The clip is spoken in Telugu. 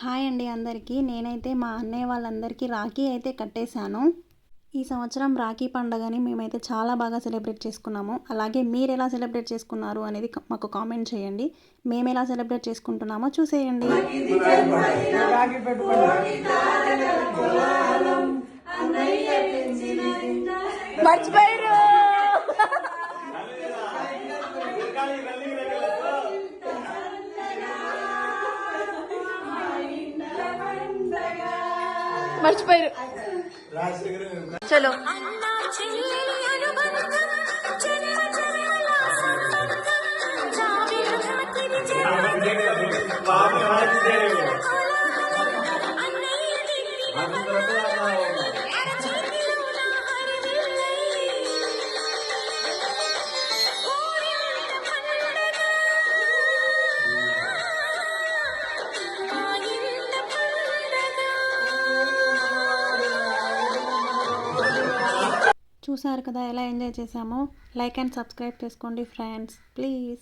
హాయ్ అండి అందరికీ. నేనైతే మా అన్నయ్య వాళ్ళందరికీ రాఖీ అయితే కట్టేశాను. ఈ సంవత్సరం రాఖీ పండగని మేమైతే చాలా బాగా సెలబ్రేట్ చేసుకున్నాము. అలాగే మీరెలా సెలబ్రేట్ చేసుకున్నారు అనేది మాకు కామెంట్ చేయండి. మేమెలా సెలబ్రేట్ చేసుకుంటున్నామో చూసేయండి. మర్చిపోయారు. చలో చూసారు కదా ఎలా ఎంజాయ్ చేసామో. లైక్ అండ్ సబ్స్క్రైబ్ చేసుకోండి ఫ్రెండ్స్ ప్లీజ్.